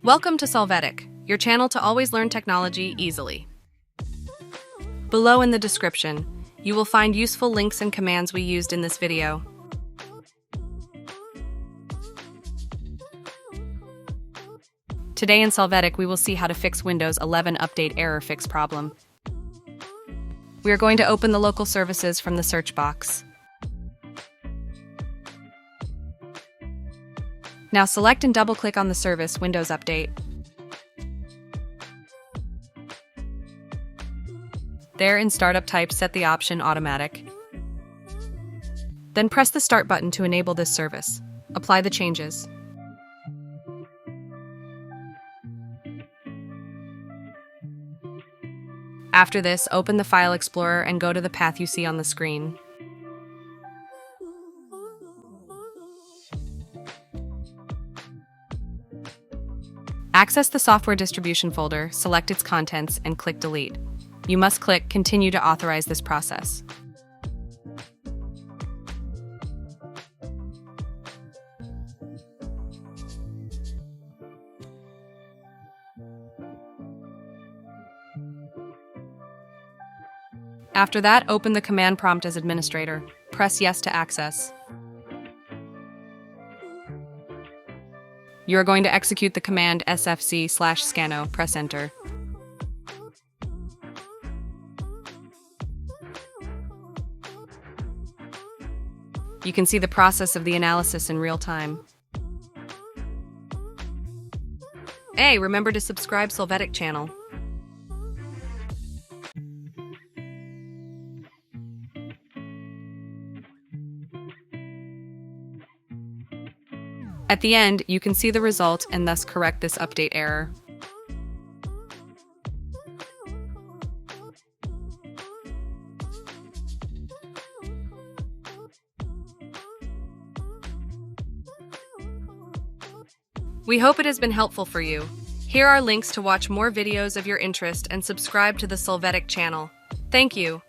Welcome to Solvetic, your channel to always learn technology easily. Below in the description, you will find useful links and commands we used in this video. Today in Solvetic, we will see how to fix Windows 11 Update Error Fix problem. We are going to open the local services from the search box. Now select and double-click on the service Windows Update. There in Startup Type, set the option Automatic. Then press the Start button to enable this service. Apply the changes. After this, open the File Explorer and go to the path you see on the screen. Access the software distribution folder, select its contents, and click Delete. You must click Continue to authorize this process. After that, open the command prompt as administrator. Press Yes to access. You are going to execute the command sfc/scano. Press Enter. You can see the process of the analysis in real time. Hey, remember to subscribe Solvetic channel. At the end, you can see the result and thus correct this update error. We hope it has been helpful for you. Here are links to watch more videos of your interest and subscribe to the Solvetic channel. Thank you.